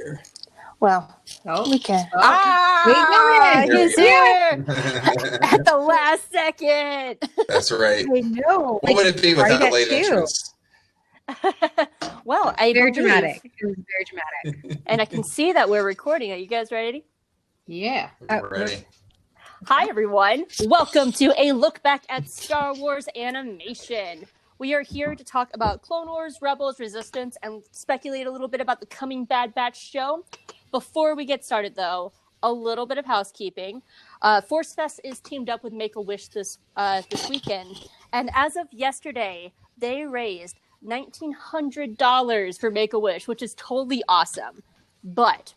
here. Well, we can. He's we here at the last second. That's right. I know. What would it be without a late too. entrance? Well, I Very believe, dramatic. It was very dramatic. and I can see that we're recording. Are you guys ready? Yeah. We're ready. Hi, everyone. Welcome to a look back at Star Wars animation. We are here to talk about Clone Wars, Rebels, Resistance, and speculate a little bit about the coming Bad Batch show. Before we get started, though, a little bit of housekeeping. ForceFest is teamed up with Make-A-Wish this weekend, and as of yesterday, they raised $1,900 for Make-A-Wish, which is totally awesome. But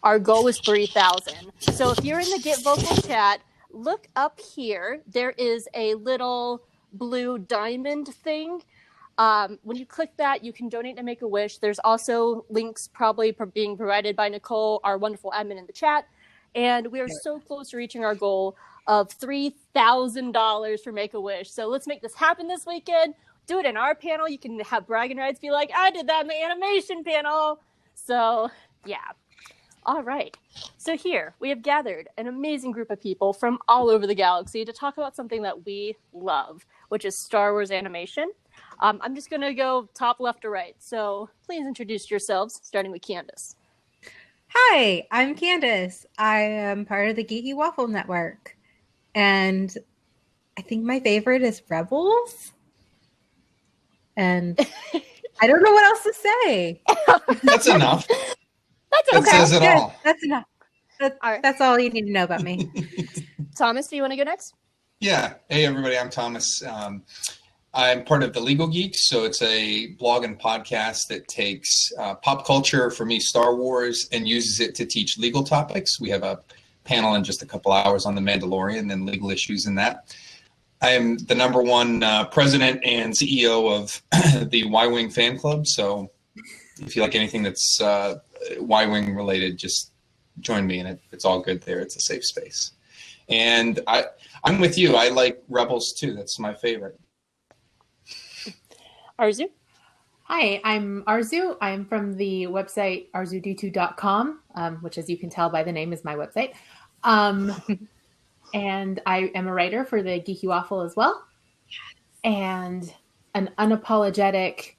our goal is $3,000. So if you're in the Get Vocal chat, look up here. There is a little blue diamond thing. When you click that, you can donate to Make-A-Wish. There's also links probably being provided by Nicole, our wonderful admin in the chat. And we are so close to reaching our goal of $3,000 for Make-A-Wish. So let's make this happen this weekend. Do it in our panel. You can have bragging rights, be like, I did that in the animation panel. So, yeah. All right. So here, we have gathered an amazing group of people from all over the galaxy to talk about something that we love, which is Star Wars animation. I'm just going to go top left to right. So please introduce yourselves, starting with Candace. Hi, I'm Candace. I am part of the Geeky Waffle Network. And I think my favorite is Rebels. And I don't know what else to say. That's enough. That's okay. That says it all. That's enough. That's all you need to know about me. Thomas, do you want to go next? Yeah. Hey, everybody. I'm Thomas. I'm part of the Legal Geeks, so it's a blog and podcast that takes pop culture, for me, Star Wars, and uses it to teach legal topics. We have a panel in just a couple hours on The Mandalorian and legal issues in that. I am the number one president and CEO of the Y-Wing fan club, so if you like anything that's Y-Wing related, just join me, and it's all good there. It's a safe space. And I'm with you. I like Rebels, too. That's my favorite. Arzu? Hi, I'm Arzu. I'm from the website arzudu2.com, which, as you can tell by the name, is my website. And I am a writer for the Geeky Waffle as well. And an unapologetic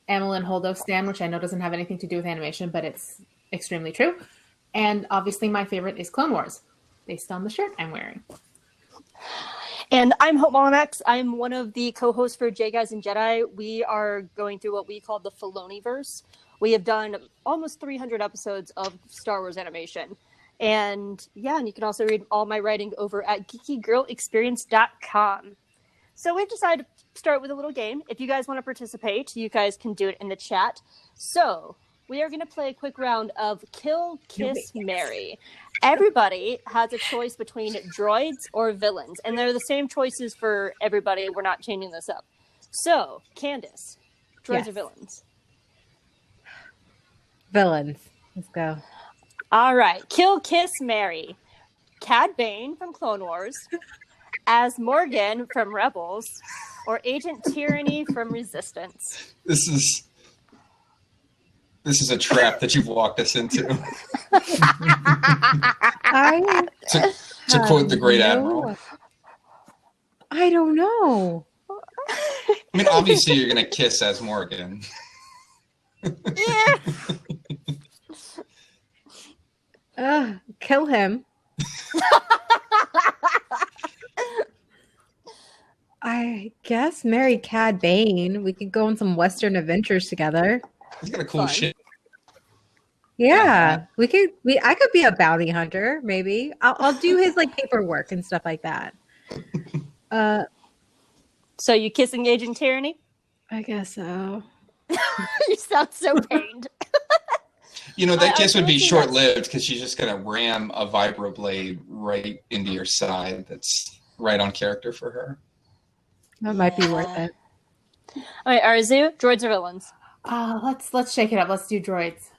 Amelin Holdo stan, which I know doesn't have anything to do with animation, but it's extremely true. And obviously my favorite is Clone Wars, based on the shirt I'm wearing. And I'm Hope Mullinax. I'm one of the co-hosts for J Guys and Jedi. We are going through what we call the Filoniverse. We have done almost 300 episodes of Star Wars animation. And yeah, and you can also read all my writing over at geekygirlexperience.com. So we've decided to start with a little game. If you guys want to participate, you guys can do it in the chat. So we are going to play a quick round of Kill, Kiss, Marry. Everybody has a choice between droids or villains, and they're the same choices for everybody. We're not changing this up. So, Candace, droids or villains? Villains. Let's go. All right. Kill, Kiss, Marry. Cad Bane from Clone Wars, as Morgan from Rebels, or Agent Tyranny from Resistance. This is a trap that you've walked us into. To quote the great admiral. I don't know. I mean, obviously you're going to kiss as Morgan. Yeah. Kill him. I guess marry Cad Bane. We could go on some Western adventures together. He's got a cool shit. Yeah, I could be a bounty hunter, maybe. I'll do his paperwork and stuff like that. So you kissing Agent Tyranny? I guess so. You sound so pained. That kiss would be short-lived because she's just going to ram a vibroblade right into your side. That's right on character for her. That might be worth it. All right, Arzu, droids or villains? Let's shake it up. Let's do droids.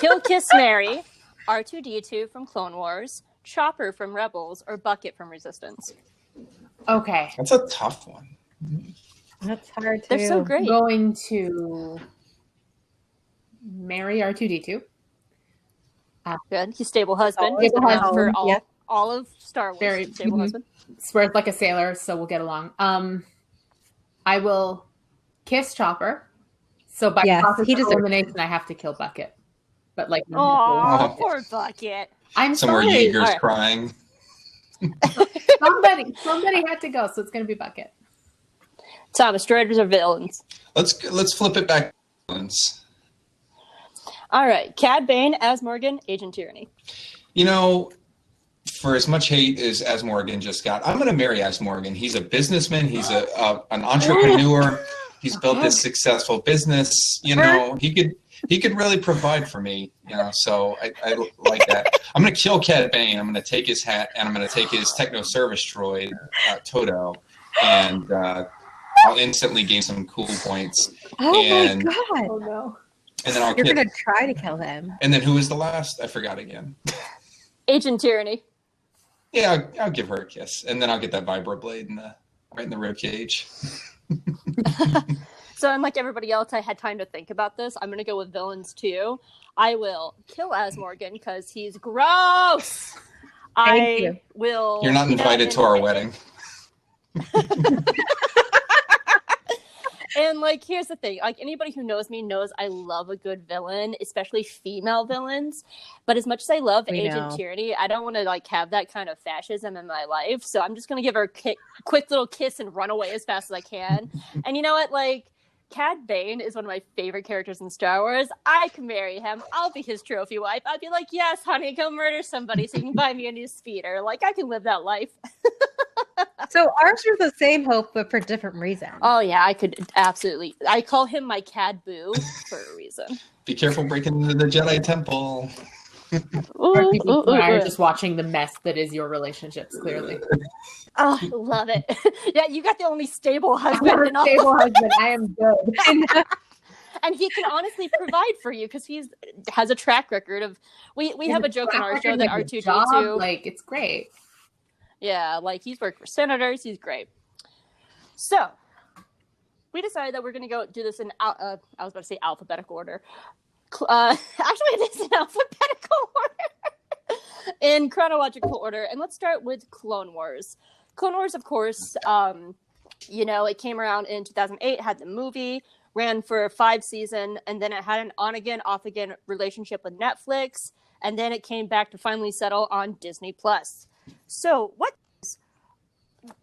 Kill, Kiss, Marry, R2-D2 from Clone Wars, Chopper from Rebels, or Bucket from Resistance. Okay. That's a tough one. That's hard too. They're so great. Going to marry R2D2. Good. He's stable husband. Oh, He's been around for yeah. all of Star Wars. Very stable husband. Swears like a sailor, so we'll get along. I will kiss Chopper. So by process of elimination, I have to kill Bucket. But like, oh, poor Bucket. I'm Some more sorry. Yeager's crying. somebody had to go, so it's going to be Bucket. Thomas, droiders or villains? Let's flip it back. Villains. All right, Cad Bane as Morgan, Agent Tyranny. You know, for as much hate as Morgan just got, I'm going to marry as Morgan. He's a businessman. He's an entrepreneur. He's built this successful business. You know, he could really provide for me. You know, so I like that. I'm going to kill Cad Bane. I'm going to take his hat and I'm going to take his techno service droid, Toto, and I'll instantly gain some cool points. Oh my god! Oh no! And then You're going to try to kill him. And then who was the last? I forgot again. Agent Tyranny. Yeah, I'll give her a kiss, and then I'll get that vibro blade right in the rib cage. So, unlike everybody else, I had time to think about this. I'm going to go with villains too. I will kill as Morgan because he's gross. Thank you. You're not invited to our wedding. And like, here's the thing: like anybody who knows me knows I love a good villain, especially female villains. But as much as I love Agent Tyranny, I don't want to like have that kind of fascism in my life. So I'm just gonna give her a quick little kiss and run away as fast as I can. And you know what? Like, Cad Bane is one of my favorite characters in Star Wars. I can marry him. I'll be his trophy wife. I'd be like, yes, honey, go murder somebody so you can buy me a new speeder. Like, I can live that life. So ours are the same, Hope, but for different reasons. Oh, yeah, I could absolutely. I call him my Cad Boo for a reason. Be careful breaking into the Jedi Temple. Are just watching the mess that is your relationships, clearly. Oh, love it. Yeah, you got the only stable husband. Stable husband. I am good. And he can honestly provide for you because he has a track record of. We have a joke on our show that R2D2. Like, it's great. Yeah, like he's worked for senators. He's great. So we decided that we're going to go do this in. I was about to say alphabetical order. Actually, it is in alphabetical order. In chronological order, and let's start with Clone Wars. Clone Wars, of course, it came around in 2008, had the movie, ran for 5 seasons, and then it had an on-again, off-again relationship with Netflix, and then it came back to finally settle on Disney+. So,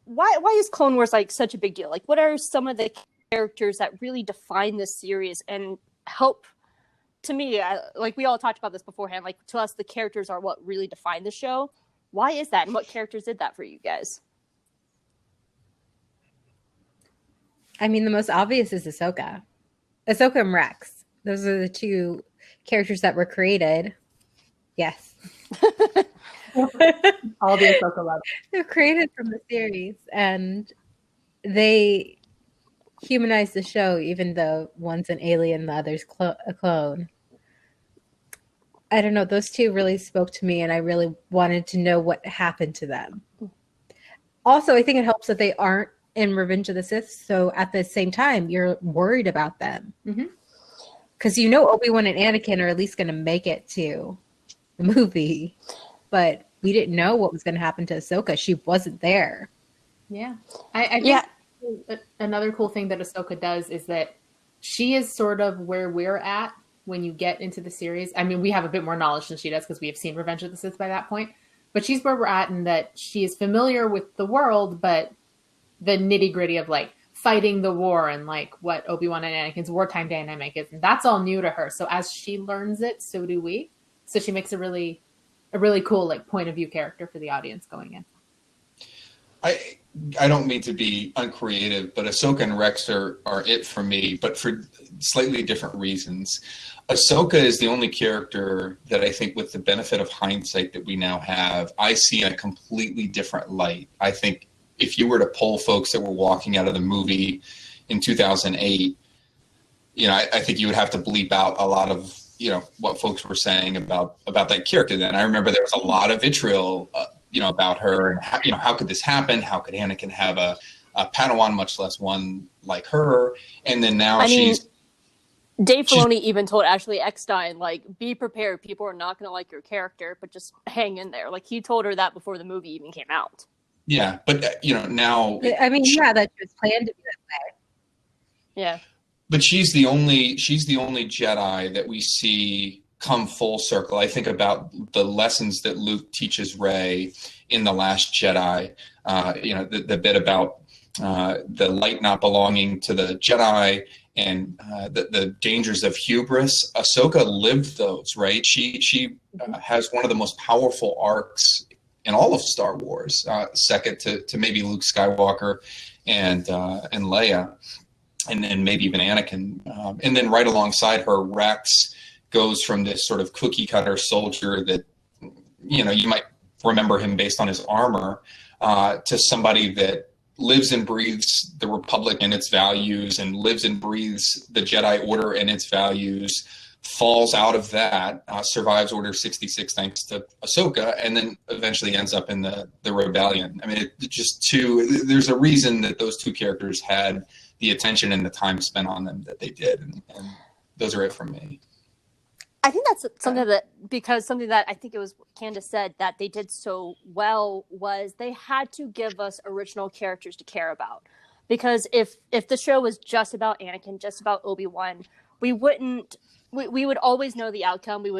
why is Clone Wars, like, such a big deal? Like, what are some of the characters that really define this series and help, to me, like, we all talked about this beforehand, like, to us, the characters are what really define the show. Why is that, and what characters did that for you guys? I mean, the most obvious is Ahsoka. Ahsoka and Rex. Those are the 2 characters that were created. Yes. All the Ahsoka love. They're created from the series, and they humanize the show, even though one's an alien, the other's a clone. I don't know. Those 2 really spoke to me, and I really wanted to know what happened to them. Also, I think it helps that they aren't in Revenge of the Sith, so at the same time, you're worried about them. Because Obi-Wan and Anakin are at least going to make it to the movie, but we didn't know what was going to happen to Ahsoka. She wasn't there. Yeah. I think another cool thing that Ahsoka does is that she is sort of where we're at when you get into the series. I mean, we have a bit more knowledge than she does because we have seen Revenge of the Sith by that point, but she's where we're at in that she is familiar with the world, but the nitty gritty of like fighting the war and like what Obi-Wan and Anakin's wartime dynamic is. And that's all new to her. So as she learns it, so do we. So she makes a really cool like point of view character for the audience going in. I don't mean to be uncreative, but Ahsoka and Rex are it for me, but for slightly different reasons. Ahsoka is the only character that I think, with the benefit of hindsight that we now have, I see in a completely different light. I think if you were to poll folks that were walking out of the movie in 2008, I think you would have to bleep out a lot of, what folks were saying about that character then. I remember there was a lot of vitriol, about her and how could this happen? How could Anakin have a Padawan, much less one like her? And then now Dave Filoni even told Ashley Eckstein, like, be prepared. People are not going to like your character, but just hang in there. Like, he told her that before the movie even came out. Yeah, but now. I mean, yeah, that was planned to be that way. Yeah. But she's the only Jedi that we see come full circle. I think about the lessons that Luke teaches Rey in The Last Jedi. The bit about the light not belonging to the Jedi, and the dangers of hubris. Ahsoka lived those, right? She has one of the most powerful arcs in all of Star Wars, second to maybe Luke Skywalker and Leia, and maybe even Anakin. And then right alongside her, Rex goes from this sort of cookie cutter soldier that, you might remember him based on his armor, to somebody that lives and breathes the Republic and its values, and lives and breathes the Jedi Order and its values, falls out of that, survives Order 66 thanks to Ahsoka, and then eventually ends up in the rebellion. I mean, there's a reason that those two characters had the attention and the time spent on them that they did, and those are it for me. I think that's something that I think it was Candace said that they did so well was they had to give us original characters to care about. Because if the show was just about Anakin, just about Obi-Wan, we would always know the outcome. It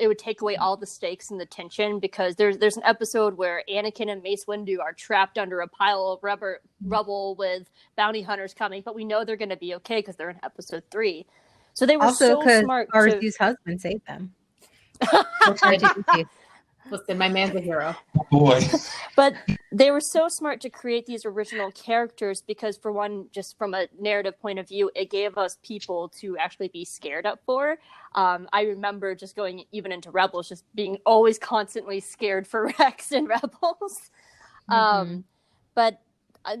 would take away all the stakes and the tension, because there's an episode where Anakin and Mace Windu are trapped under a pile of rubble with bounty hunters coming, but we know they're going to be okay because they're in episode 3. So they were also so smart. Arzu's husband saved them. Listen, my man's a hero. Boy. But they were so smart to create these original characters because, for one, just from a narrative point of view, it gave us people to actually be scared up for. I remember just going even into Rebels, just being always constantly scared for Rex in Rebels. But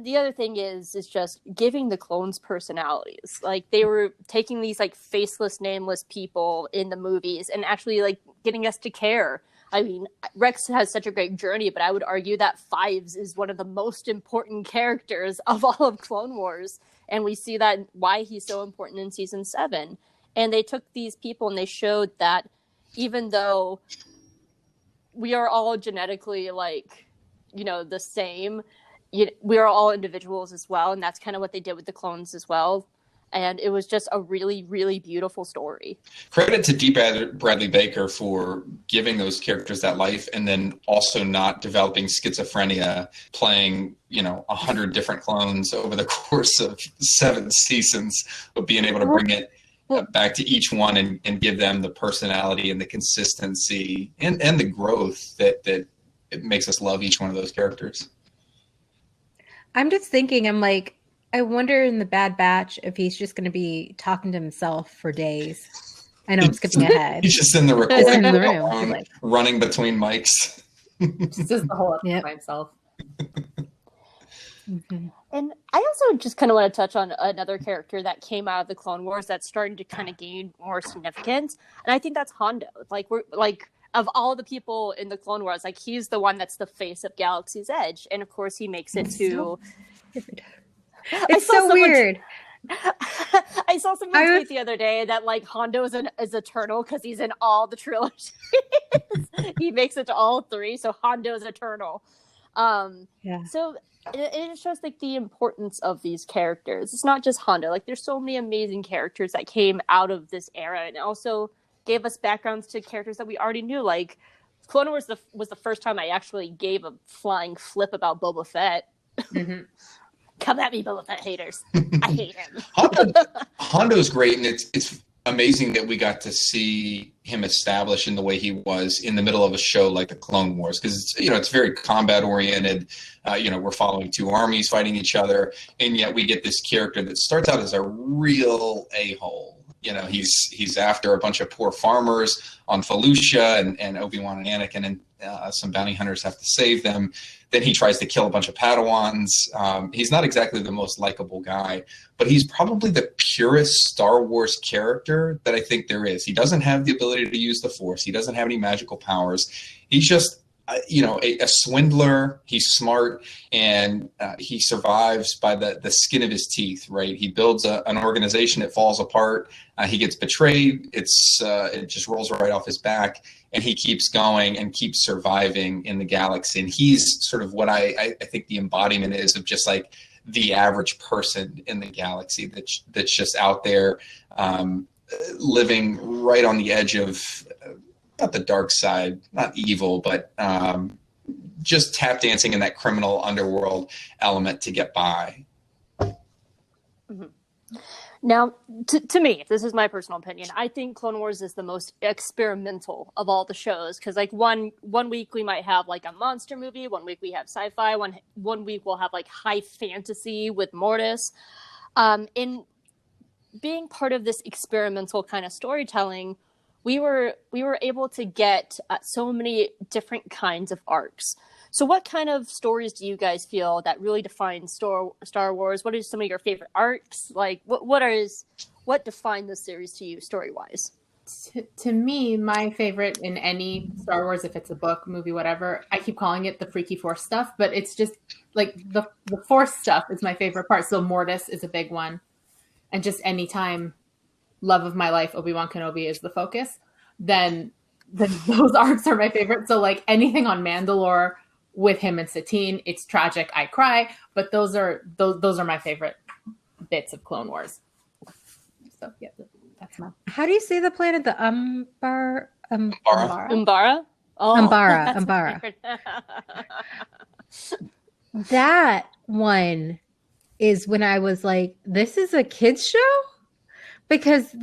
the other thing is just giving the clones personalities. Like, they were taking these like faceless, nameless people in the movies and actually like getting us to care. I mean, Rex has such a great journey, but I would argue that Fives is one of the most important characters of all of Clone Wars. And we see that why he's so important in season 7. And they took these people and they showed that even though we are all genetically like, the same, we are all individuals as well. And that's kind of what they did with the clones as well. And it was just a really, really beautiful story. Credit to D. Bradley Baker for giving those characters that life, and then also not developing schizophrenia, playing 100 different clones over the course of 7 seasons, but being able to bring it back to each one and give them the personality and the consistency and the growth that it makes us love each one of those characters. I'm just thinking, I wonder in the Bad Batch if he's just going to be talking to himself for days. I know I'm skipping ahead. He's just in the recording room, running between mics. Just the whole episode by himself. Mm-hmm. And I also just kind of want to touch on another character that came out of the Clone Wars that's starting to kind of gain more significance, and I think that's Hondo. Of all the people in the Clone Wars, he's the one that's the face of Galaxy's Edge, and of course he makes it to. It's so weird. I saw someone tweet the other day that Hondo is eternal because he's in all the trilogies. He makes it to all 3, so Hondo is eternal. So it shows the importance of these characters. It's not just Hondo. There's so many amazing characters that came out of this era, and it also gave us backgrounds to characters that we already knew. Clone Wars was the first time I actually gave a flying flip about Boba Fett. Mm-hmm. Come at me, Boba Fett haters. I hate him. Hondo's great, and it's amazing that we got to see him established in the way he was in the middle of a show like the Clone Wars, because it's very combat oriented. We're following 2 armies fighting each other, and yet we get this character that starts out as a real a-hole. He's after a bunch of poor farmers on Felucia, and Obi-Wan and Anakin and some bounty hunters have to save them. Then he tries to kill a bunch of Padawans. He's not exactly the most likable guy, but he's probably the purest Star Wars character that I think there is. He doesn't have the ability to use the Force. He doesn't have any magical powers. He's just a swindler. He's smart, and he survives by the skin of his teeth, right? He builds an organization that falls apart. He gets betrayed. It just rolls right off his back, and he keeps going and keeps surviving in the galaxy. And he's sort of what I think the embodiment is of just like the average person in the galaxy that's just out there living right on the edge of not the dark side, not evil, but just tap dancing in that criminal underworld element to get by. Mm-hmm. Now, to me, this is my personal opinion, I think Clone Wars is the most experimental of all the shows, because like one week we might have like a monster movie, one week we have sci-fi, one week we'll have like high fantasy with Mortis. In being part of this experimental kind of storytelling, we were able to get so many different kinds of arcs. So what kind of stories do you guys feel that really define Star Wars? What are some of your favorite arcs? Like what defined the series to you story-wise? To me, my favorite in any Star Wars, if it's a book, movie, whatever, I keep calling it the freaky Force stuff, but it's just like the Force stuff is my favorite part. So Mortis is a big one. And just anytime love of my life, Obi-Wan Kenobi is the focus, then those arcs are my favorite. So like anything on Mandalore with him and Satine, it's tragic, I cry, but those are my favorite bits of Clone Wars. So yeah, that's my. How do you say the planet? The Umbara? Umbara? Oh, Umbara. That one is when I was like, this is a kids show? Because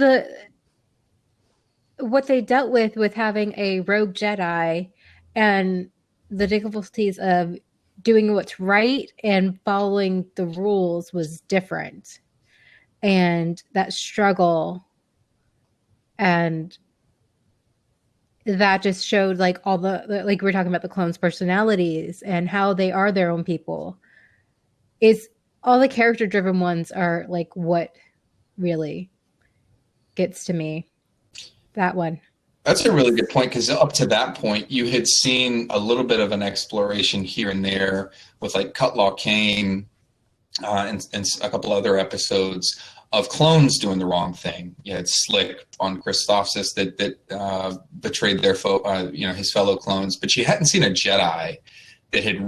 what they dealt with having a rogue Jedi and the difficulties of doing what's right and following the rules was different. And that struggle, and that just showed like all like we were talking about the clones' personalities and how they are their own people. Is all the character driven ones are like what really gets to me. That one. That's a really good point, because up to that point, you had seen a little bit of an exploration here and there with like Cutlaw Kane and a couple other episodes of clones doing the wrong thing. You had Slick on Christophsis that betrayed their his fellow clones, but you hadn't seen a Jedi that had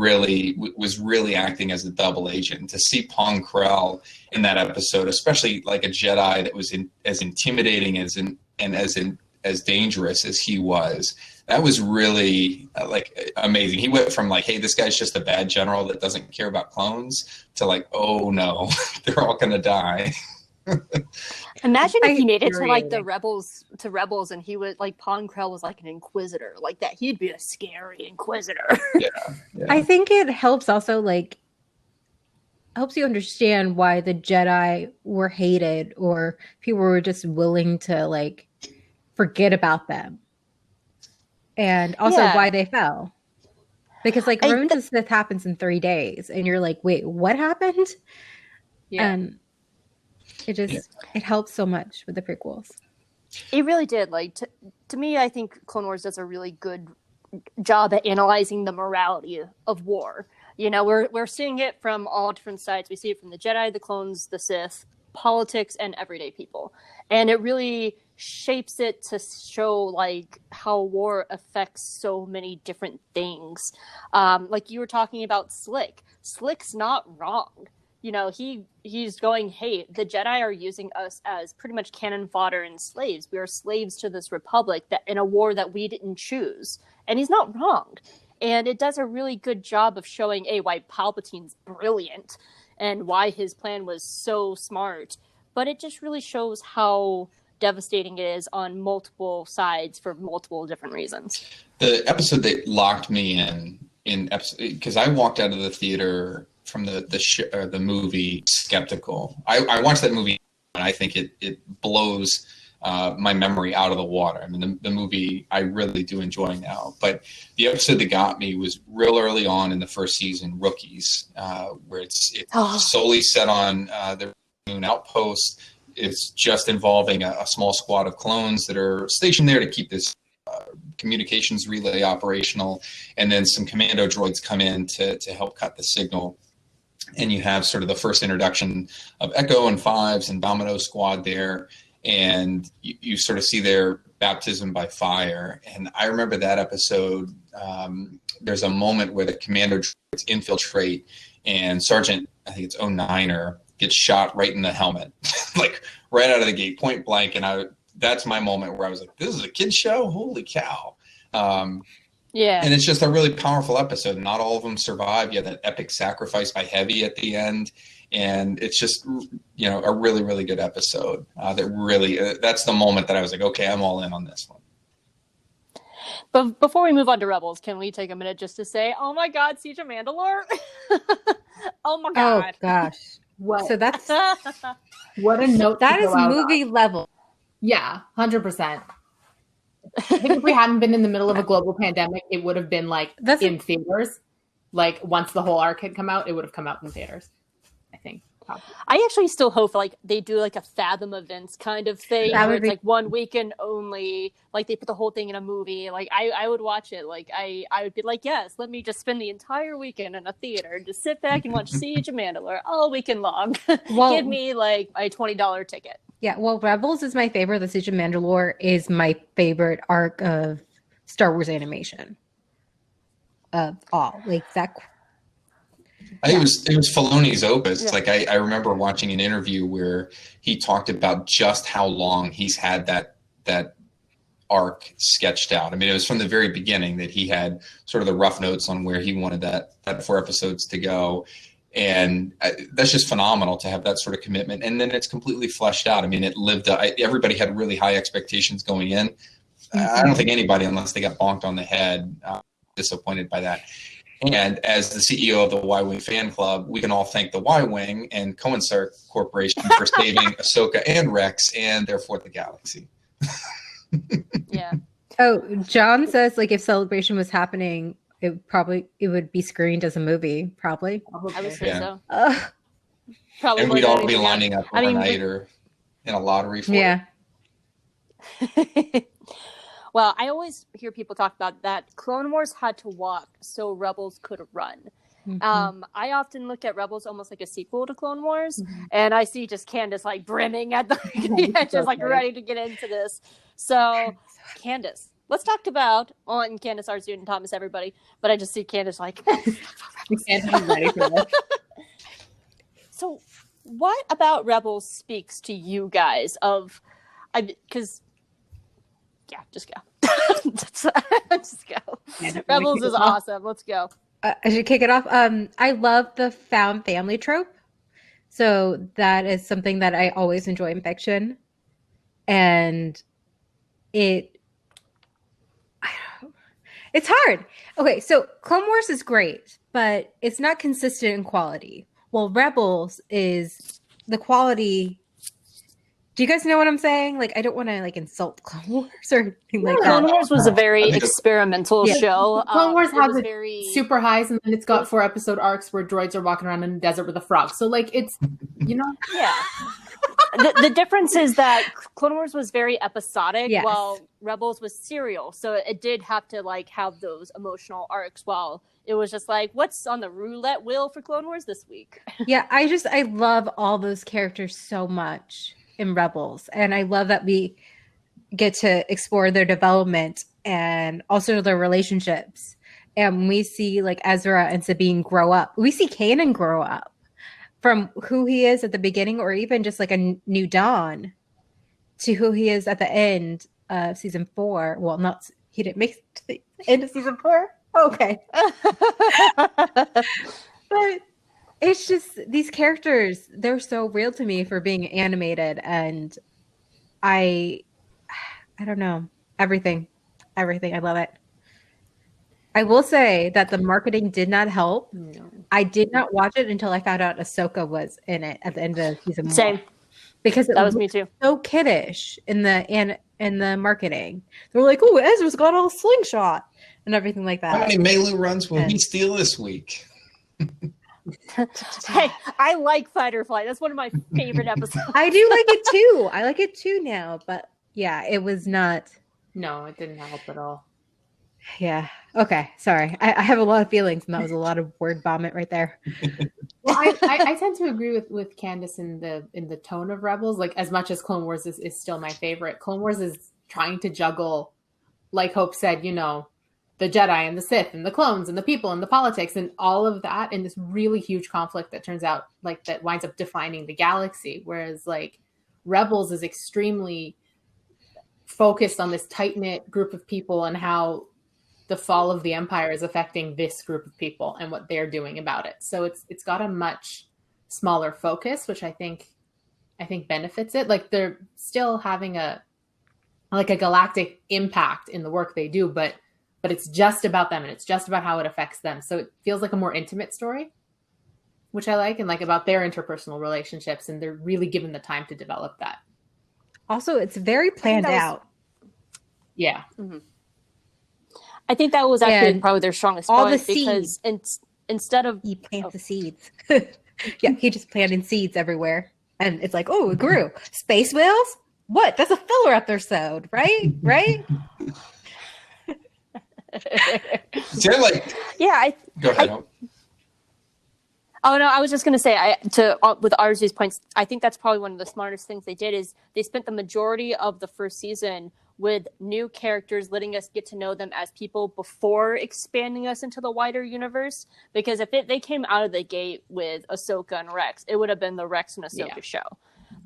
was really acting as a double agent. To see Pong Krell in that episode, especially like a Jedi that was as intimidating as dangerous as he was, that was really like amazing. He went from like, hey, this guy's just a bad general that doesn't care about clones, to like, oh no, they're all gonna die. Imagine if he made it to like the rebels, and he was like, Pong Krell was like an inquisitor, like that. He'd be a scary inquisitor. Yeah. I think it helps also, like, helps you understand why the Jedi were hated, or people were just willing to like forget about them, and also why they fell. Because like Revenge of the Sith happens in 3 days, and you're like, wait, what happened? Yeah. And it helps so much with the prequels. It really did. Like to me, I think Clone Wars does a really good job at analyzing the morality of war. You know, we're seeing it from all different sides. We see it from the Jedi, the clones, the Sith, politics, and everyday people. And it really shapes it to show like how war affects so many different things. Like you were talking about Slick. Slick's not wrong. You know, he's going, hey, the Jedi are using us as pretty much cannon fodder and slaves. We are slaves to this republic that in a war that we didn't choose. And he's not wrong. And it does a really good job of showing, why Palpatine's brilliant and why his plan was so smart. But it just really shows how devastating it is on multiple sides for multiple different reasons. The episode that locked me in episode, because I walked out of the theater from the movie skeptical. I watched that movie and I think it blows my memory out of the water. I mean, the movie I really do enjoy now, but the episode that got me was real early on in the first season, Rookies, where it's solely set on the Moon outpost. It's just involving a small squad of clones that are stationed there to keep this communications relay operational, and then some commando droids come in to help cut the signal. And you have sort of the first introduction of Echo and Fives and Domino Squad there, and you sort of see their baptism by fire. And I remember that episode. There's a moment where the commando droids infiltrate, and Sergeant, I think it's 09er, gets shot right in the helmet, like right out of the gate, point blank. And that's my moment where I was like, this is a kid's show? Holy cow. Yeah. And it's just a really powerful episode. Not all of them survive. You have that epic sacrifice by Heavy at the end. And it's just, a really, really good episode that's the moment that I was like, okay, I'm all in on this one. But before we move on to Rebels, can we take a minute just to say, oh my God, Siege of Mandalore? Oh my God. Oh gosh. What? So that's What a note. that to is go out movie on. level. Yeah, 100%. I think if we hadn't been in the middle of a global pandemic, it would have been like in theaters. Like once the whole arc had come out, it would have come out in theaters. I think. Probably. I actually still hope like they do like a Fathom events kind of thing That where would it's be- like one weekend only, like they put the whole thing in a movie. Like I would watch it. Like I would be like, yes, let me just spend the entire weekend in a theater, just sit back and watch Siege of Mandalore all weekend long. Well- Give me like a $20 ticket. Yeah, well, Rebels is my favorite. The Siege of Mandalore is my favorite arc of Star Wars animation of all. Like that. I think it was Filoni's opus. Yeah. Like I remember watching an interview where he talked about just how long he's had that arc sketched out. I mean, it was from the very beginning that he had sort of the rough notes on where he wanted that 4 episodes to go. And that's just phenomenal to have that sort of commitment. And then it's completely fleshed out. I mean, it lived, everybody had really high expectations going in. I don't think anybody, unless they got bonked on the head, disappointed by that. And as the CEO of the Y-Wing fan club, we can all thank the Y-Wing and Coinstar Corporation for saving Ahsoka and Rex and therefore the galaxy. Yeah. Oh, John says like if Celebration was happening, it would be screened as a movie. Probably. I would say Yeah. so. Probably And more we'd than all be anything lining up I mean, overnight or in a lottery for Yeah. it. Well, I always hear people talk about that Clone Wars had to walk so Rebels could run. Mhm. I often look at Rebels almost like a sequel to Clone Wars, and I see just Candace like brimming at the edges, like ready to get into this. So, Candace, let's talk about, and Candace, our student, Thomas, everybody, but I just see Candace like, I'm ready for this. so what about Rebels speaks to you guys because just go. Just go. Rebels is awesome. Let's go. I should kick it off. I love the found family trope. So that is something that I always enjoy in fiction. And it's hard. Okay, so Clone Wars is great, but it's not consistent in quality. Well, Rebels is the quality. Do you guys know what I'm saying? Like, I don't want to like insult Clone Wars or anything like Clone that. Wars was a very experimental show. Clone Wars it was has very super highs, and then it's got 4 episode arcs where droids are walking around in the desert with a frog. So like it's yeah. The difference is that Clone Wars was very episodic, Yes. while Rebels was serial. So it did have to like have those emotional arcs. While it was just like, what's on the roulette wheel for Clone Wars this week? Yeah, I love all those characters so much in Rebels. And I love that we get to explore their development and also their relationships. And we see like Ezra and Sabine grow up. We see Kanan grow up from who he is at the beginning, or even just like a new dawn, to who he is at the end of season 4. Well, he didn't make it to the end of season 4. Okay. But it's just these characters, they're so real to me for being animated, and I don't know, everything. I love it. I will say that the marketing did not help. No. I did not watch it until I found out Ahsoka was in it at the end of season 1. Same. Because it That was me too. so kiddish in the marketing. They were like, "Oh, Ezra's got a slingshot," and everything like How that. many Melu runs will he steal this week? Hey, I like Fight or Flight. That's one of my favorite episodes. I do like it too. I like it too now, but yeah, it was not. No, it didn't help at all. Yeah. Okay. Sorry. I have a lot of feelings, and that was a lot of word vomit right there. Well, I tend to agree with Candace in the tone of Rebels. Like, as much as Clone Wars is still my favorite, Clone Wars is trying to juggle, like Hope said, the Jedi and the Sith and the clones and the people and the politics and all of that in this really huge conflict that turns out like that winds up defining the galaxy. Whereas like Rebels is extremely focused on this tight-knit group of people and how the fall of the Empire is affecting this group of people and what they're doing about it. So it's got a much smaller focus, which I think benefits it. Like they're still having a galactic impact in the work they do, but it's just about them and it's just about how it affects them. So it feels like a more intimate story, which I like, and like about their interpersonal relationships, and they're really given the time to develop that. Also, it's very planned out. Yeah. Mm-hmm. I think that was actually probably their strongest point, because instead of he plants the seeds. Yeah, he just planted seeds everywhere. And it's like, oh, it grew. Space whales? What? That's a filler episode, right? Right? They're like, yeah. Go ahead. Hope. Oh no, I was just going to say, with Arzu's points, I think that's probably one of the smartest things they did is they spent the majority of the first season with new characters, letting us get to know them as people before expanding us into the wider universe. Because if they came out of the gate with Ahsoka and Rex, it would have been the Rex and Ahsoka show.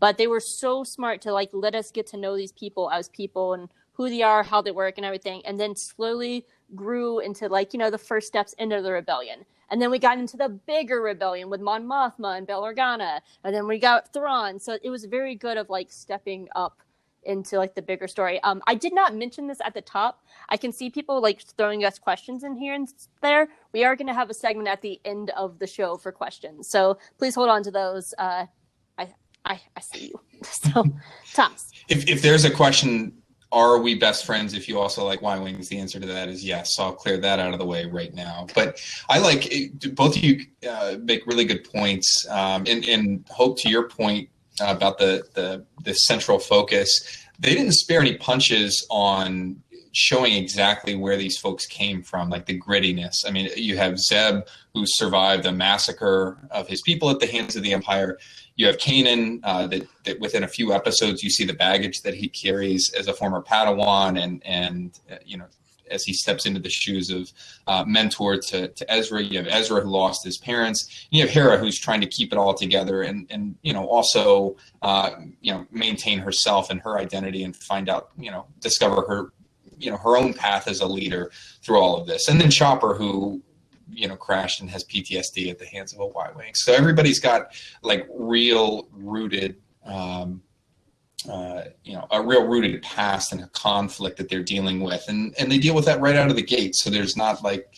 But they were so smart to like let us get to know these people as people and who they are, how they work, and everything, and then slowly grew into like the first steps into the rebellion. And then we got into the bigger rebellion with Mon Mothma and Bail Organa, and then we got Thrawn. So it was very good of like stepping up into like the bigger story. I did not mention this at the top. I can see people like throwing us questions in here and there. We are going to have a segment at the end of the show for questions, so please hold on to those. I see you. So, Thomas, if there's a question, are we best friends if you also like Y-Wings? The answer to that is yes. So I'll clear that out of the way right now. But I like both of you make really good points. And Hope, to your point about the central focus, they didn't spare any punches on showing exactly where these folks came from, like the grittiness. I mean, you have Zeb, who survived a massacre of his people at the hands of the Empire. You have Kanan, that within a few episodes, you see the baggage that he carries as a former Padawan, and as he steps into the shoes of mentor to Ezra. You have Ezra, who lost his parents. You have Hera, who's trying to keep it all together and also maintain herself and her identity and find out, discover her, her own path as a leader through all of this. And then Chopper, who crashed and has PTSD at the hands of a Y-Wing. So everybody's got like real rooted, a real rooted past and a conflict that they're dealing with, and they deal with that right out of the gate. So there's not like,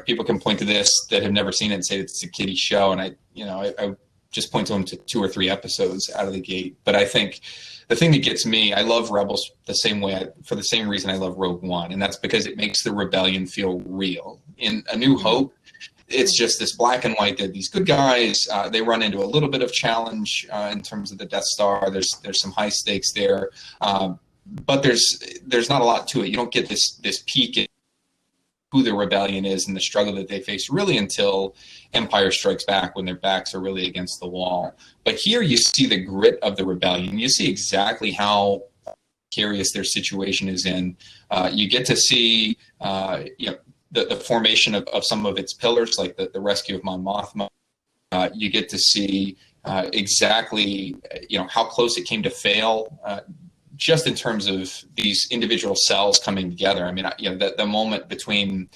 people can point to this that have never seen it and say it's a kiddie show, and I just point to them to 2 or 3 episodes out of the gate. But I think the thing that gets me, I love Rebels the same way, for the same reason I love Rogue One, and that's because it makes the rebellion feel real. In A New Hope, it's just this black and white. They're these good guys. They run into a little bit of challenge in terms of the Death Star. There's some high stakes there, but there's not a lot to it. You don't get this peek at who the rebellion is and the struggle that they face really until Empire Strikes Back, when their backs are really against the wall. But here you see the grit of the rebellion. You see exactly how precarious their situation is in. You get to see, the formation of some of its pillars, like the rescue of Mon Mothma. You get to see exactly, how close it came to fail, just in terms of these individual cells coming together. I mean, the moment between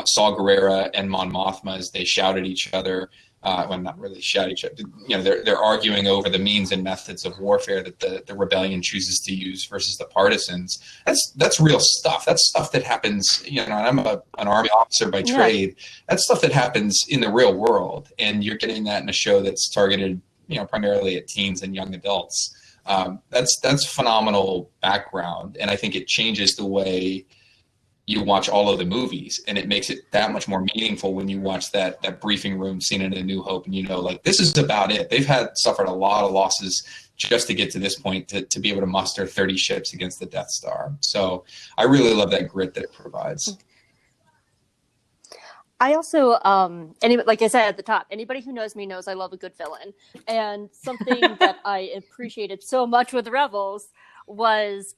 Saw Gerrera and Mon Mothma as they shout at each other, well, not really shout at each other, they're arguing over the means and methods of warfare that the rebellion chooses to use versus the partisans. That's real stuff. That's stuff that happens, and I'm an Army officer by trade. That's stuff that happens in the real world. And you're getting that in a show that's targeted, primarily at teens and young adults. That's phenomenal background, and I think it changes the way you watch all of the movies, and it makes it that much more meaningful when you watch that briefing room scene in A New Hope, and like, this is about it. They've suffered a lot of losses just to get to this point, to be able to muster 30 ships against the Death Star. So I really love that grit that it provides. I also, like I said at the top, anybody who knows me knows I love a good villain. And something that I appreciated so much with Rebels was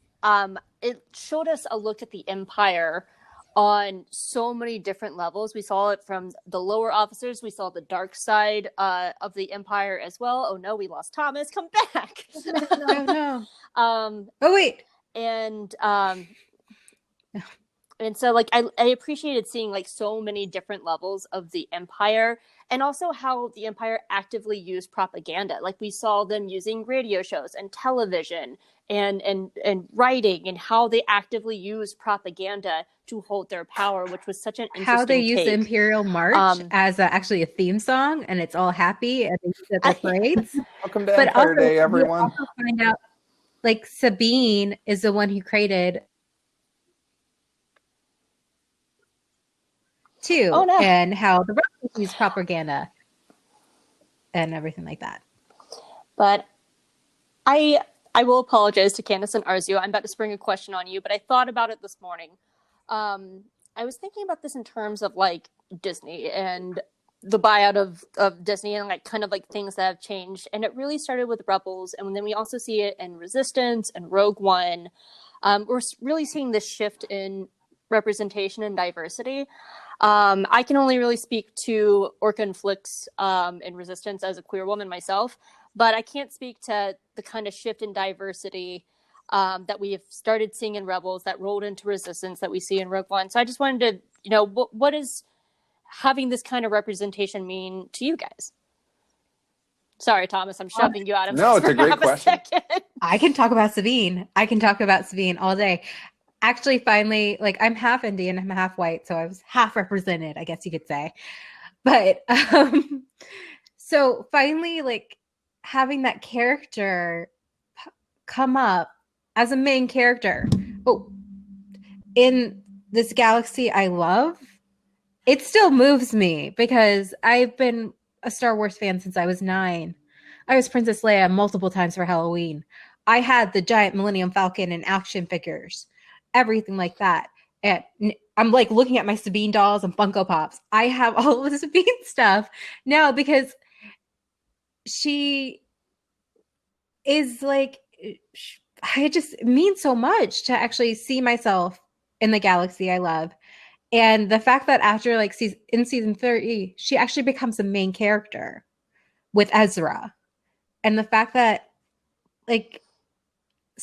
it showed us a look at the Empire on so many different levels. We saw it from the lower officers. We saw the dark side of the Empire as well. Oh no, we lost Thomas. Come back. Oh no. Oh wait. And so, like, I appreciated seeing, like, so many different levels of the Empire, and also how the Empire actively used propaganda. Like, we saw them using radio shows and television and writing, and how they actively used propaganda to hold their power, which was such an interesting How they used the take. Imperial March as actually a theme song, and it's all happy, and they use it at their parades. Welcome to Empire Day, everyone. You also find out, like, Sabine is the one who created too, Oh, no. and how the Rebels use propaganda and everything like that. But I will apologize to Candace and Arzio. I'm about to spring a question on you, but I thought about it this morning. I was thinking about this in terms of, like, Disney and the buyout of Disney, and, like, kind of, like, things that have changed. And it really started with Rebels, and then we also see it in Resistance and Rogue One. We're really seeing this shift in representation and diversity. I can only really speak to Orca and Flix in Resistance as a queer woman myself, but I can't speak to the kind of shift in diversity that we have started seeing in Rebels, that rolled into Resistance, that we see in Rogue One. So I just wanted to, what does having this kind of representation mean to you guys? Sorry, Thomas, I'm shoving you out of No, it's a great question. I can talk about Sabine. I can talk about Sabine all day. Actually, finally, like, I'm half Indian, I'm half white, so I was half represented, I guess you could say. But so finally, like, having that character come up as a main character in this galaxy I love, it still moves me, because I've been a Star Wars fan since I was 9. I was Princess Leia multiple times for Halloween. I had the giant Millennium Falcon and action figures, everything like that. And I'm, like, looking at my Sabine dolls and Funko Pops. I have all of the Sabine stuff now, because she is, like, it just means so much to actually see myself in the galaxy I love. And the fact that after, like, in season 30, she actually becomes a main character with Ezra. And the fact that, like,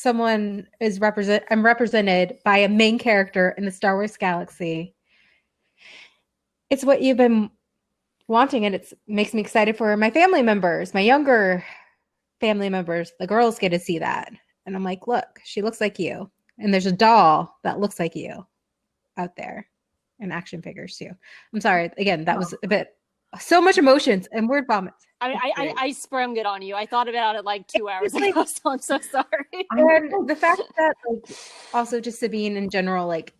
I'm represented by a main character in the Star Wars galaxy. It's what you've been wanting, and it makes me excited for my family members, my younger family members. The girls get to see that. And I'm like, look, she looks like you. And there's a doll that looks like you out there, and action figures too. I'm sorry. Again, that was a bit, so much emotions and word vomits. I sprung it on you. I thought about it like 2 hours ago, so I'm so sorry. And the fact that, like, also just Sabine in general, like,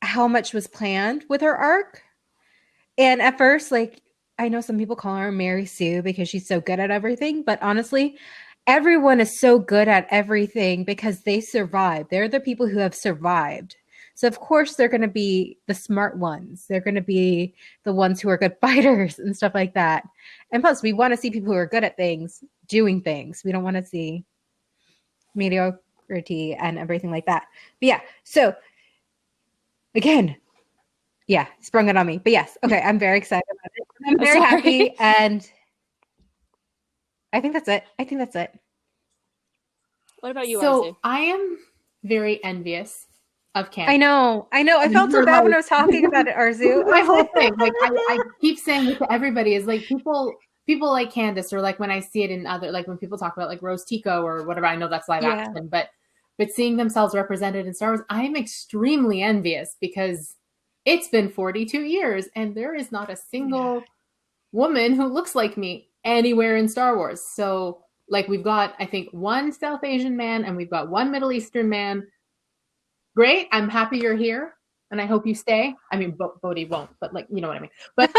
how much was planned with her arc. And at first, like, I know some people call her Mary Sue because she's so good at everything, but honestly, everyone is so good at everything because they survived. They're the people who have survived. So of course they're going to be the smart ones. They're going to be the ones who are good fighters and stuff like that. And plus, we want to see people who are good at things doing things. We don't want to see mediocrity and everything like that. But yeah, so again, yeah, sprung it on me. But yes, okay, I'm very excited about it. I'm very happy, and I think that's it. What about you, So Arzu? I am very envious of Candace. I know. I felt so bad when I was talking about it, Arzu. My whole thing, like, I keep saying this to everybody, is like, people like Candace, or like when I see it in other, like when people talk about like Rose Tico or whatever, I know that's live action, but seeing themselves represented in Star Wars, I am extremely envious, because it's been 42 years and there is not a single woman who looks like me anywhere in Star Wars. So, like, we've got, I think, one South Asian man and we've got one Middle Eastern man. Great. I'm happy you're here. and I hope you stay. I mean, Bodhi won't, but like, you know what I mean. But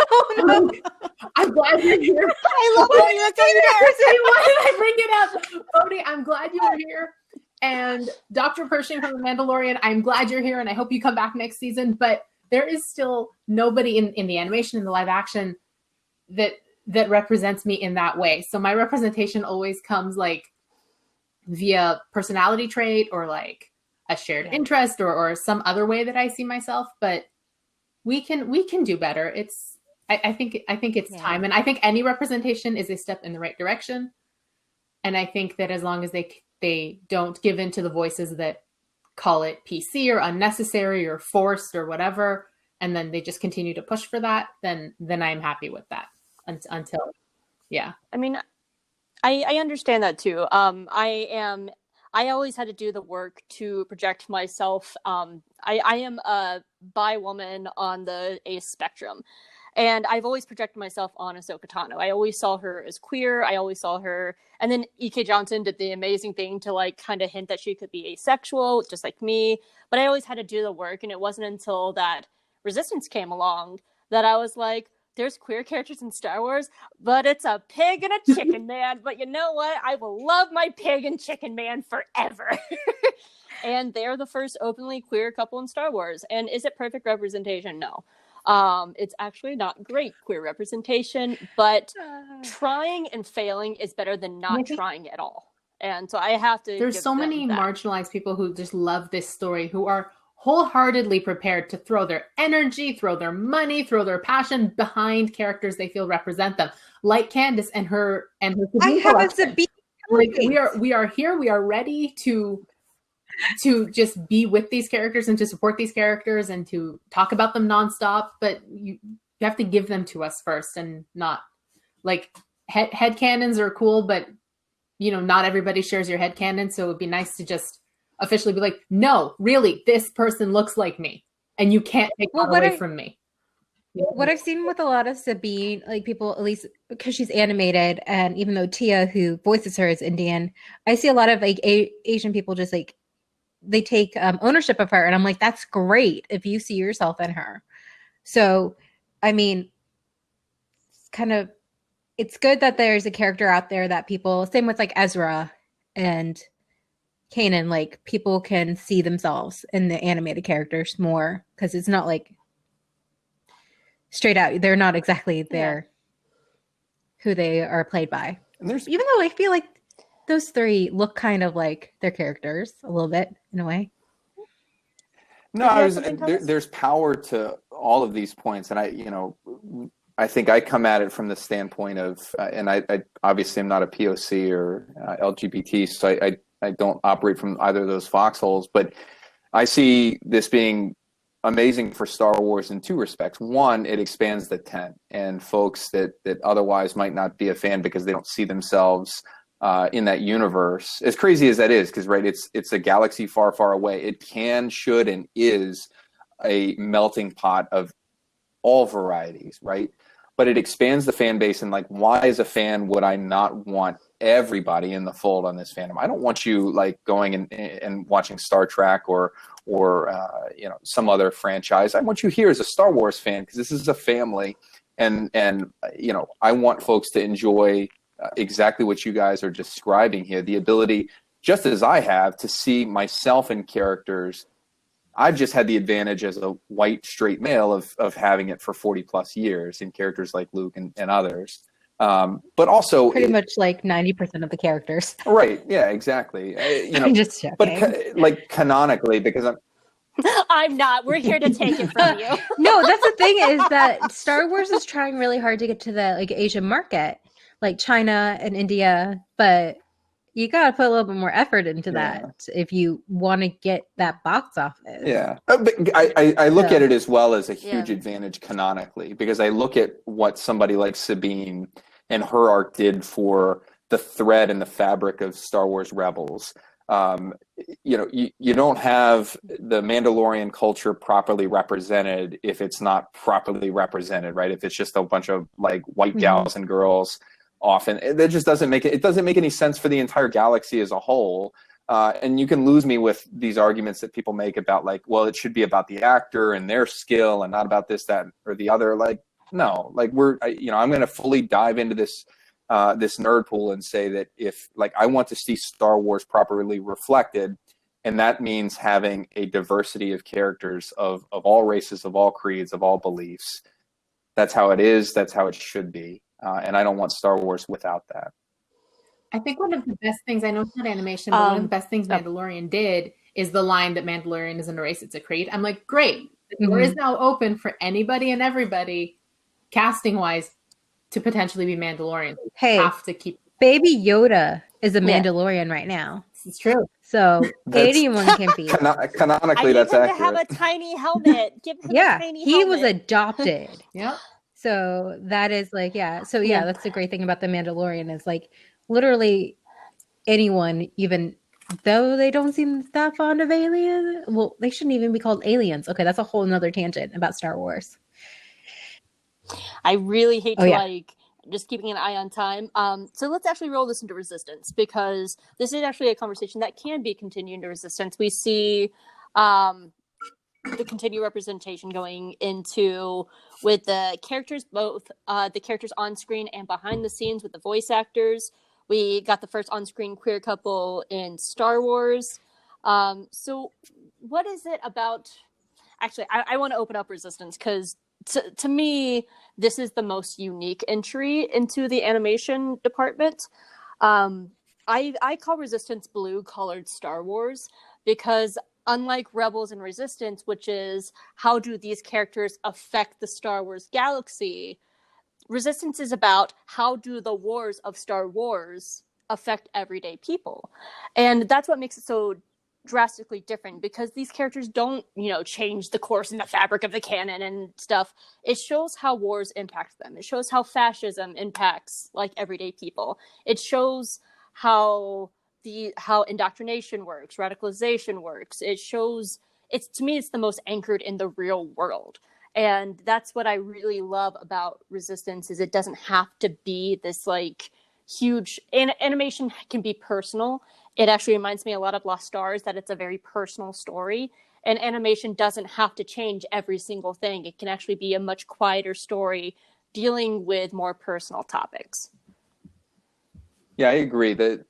I'm glad you're here. I love Bodhi. That's so there. Why did I bring it up? Bodhi, I'm glad you were here. And Dr. Pershing from The Mandalorian, I'm glad you're here, and I hope you come back next season. But there is still nobody in the animation, in the live action, that represents me in that way. So my representation always comes like via personality trait or like a shared interest or some other way that I see myself. But we can do better. I think it's time, and I think any representation is a step in the right direction. And I think that as long as they don't give in to the voices that call it PC or unnecessary or forced or whatever, and then they just continue to push for that, then I'm happy with that until, yeah. I mean, I understand that too. I always had to do the work to project myself. I am a bi woman on the ace spectrum. And I've always projected myself on Ahsoka Tano. I always saw her as queer. I always saw her. And then E.K. Johnson did the amazing thing to like kind of hint that she could be asexual, just like me. But I always had to do the work. And it wasn't until that Resistance came along that I was like, there's queer characters in Star Wars, but it's a pig and a chicken man. But you know what? I will love my pig and chicken man forever. And they're the first openly queer couple in Star Wars. And is it perfect representation? No. It's actually not great queer representation, but trying and failing is better than not trying at all. And so I have to. There's so many marginalized people who just love this story, who are wholeheartedly prepared to throw their energy, throw their money, throw their passion behind characters they feel represent them, like Candace and her. I have a Sabine. Like we are here. We are ready to just be with these characters and to support these characters and to talk about them nonstop. But you have to give them to us first, and not like headcanons are cool, but not everybody shares your headcanon. So it'd be nice to just officially be like, no, really, this person looks like me, and you can't take that away from me. What I've seen with a lot of Sabine, like people, at least because she's animated, and even though Tia, who voices her, is Indian, I see a lot of like Asian people just like, they take ownership of her, and I'm like, that's great if you see yourself in her. So, I mean, it's good that there's a character out there that people, same with like Ezra and Kanan, like people can see themselves in the animated characters more, because it's not like straight out, they're not exactly who they are played by. And even though I feel like those three look kind of like their characters a little bit in a way. No, there's power to all of these points, and I think I come at it from the standpoint of, and I obviously am not a POC or LGBT, so I don't operate from either of those foxholes, but I see this being amazing for Star Wars in two respects. One, it expands the tent, and folks that otherwise might not be a fan because they don't see themselves in that universe, as crazy as that is, because it's a galaxy far, far away. It can, should, and is a melting pot of all varieties, right? But it expands the fan base, and like, why as a fan would I not want everybody in the fold on this fandom? I don't want you like going and watching Star Trek or some other franchise. I want you here as a Star Wars fan, because this is a family, and I want folks to enjoy exactly what you guys are describing here, the ability, just as I have, to see myself in characters. I've just had the advantage as a white straight male of having it for 40 plus years in characters like Luke and others. But also pretty much like 90% of the characters. Right. Yeah, exactly. I'm just joking. But like canonically, because I'm not. We're here to take it from you. No, that's the thing, is that Star Wars is trying really hard to get to the like Asian market, like China and India, but you got to put a little bit more effort into that if you want to get that box office. Yeah. But I look at it as well as a huge advantage canonically, because I look at what somebody like Sabine and her arc did for the thread and the fabric of Star Wars Rebels. You don't have the Mandalorian culture properly represented if it's not properly represented, right? If it's just a bunch of like white gals and girls often, that just doesn't make any sense for the entire galaxy as a whole. and you can lose me with these arguments that people make about like, well, it should be about the actor and their skill and not about this, that, or the other. Like, no, like I'm going to fully dive into this nerd pool and say that if like I want to see Star Wars properly reflected, and that means having a diversity of characters of all races, of all creeds, of all beliefs. That's how it is. That's how it should be. And I don't want Star Wars without that. I think one of the best things, I know it's not animation, but one of the best things Mandalorian did is the line that Mandalorian isn't a race, it's a creed. I'm like, great. The door is now open for anybody and everybody, casting-wise, to potentially be Mandalorian. Hey, have to keep... Baby Yoda is a Mandalorian right now. It's true. So anyone can be. Canonically, that's accurate. To have a tiny helmet. Give him a tiny helmet. He was adopted. Yeah. So that is like, So that's the great thing about the Mandalorian is like literally anyone, even though they don't seem that fond of aliens. Well, they shouldn't even be called aliens. Okay, that's a whole nother tangent about Star Wars. I really hate to just keeping an eye on time. So let's actually roll this into Resistance, because this is actually a conversation that can be continued into Resistance. We see the continued representation going into with the characters, both the characters on screen and behind the scenes with the voice actors. We got the first on-screen queer couple in Star Wars. So what is it about... Actually, I want to open up Resistance, because to me, this is the most unique entry into the animation department. I call Resistance blue-collared Star Wars, because unlike Rebels and Resistance, which is how do these characters affect the Star Wars galaxy, Resistance is about how do the wars of Star Wars affect everyday people. And that's what makes it so drastically different, because these characters don't, change the course and the fabric of the canon and stuff. It shows how wars impact them. It shows how fascism impacts like everyday people. It shows how indoctrination works, radicalization works. It shows, to me, it's the most anchored in the real world. And that's what I really love about Resistance, is it doesn't have to be this like huge... Animation can be personal. It actually reminds me a lot of Lost Stars, that it's a very personal story. And animation doesn't have to change every single thing. It can actually be a much quieter story dealing with more personal topics. Yeah, I agree that...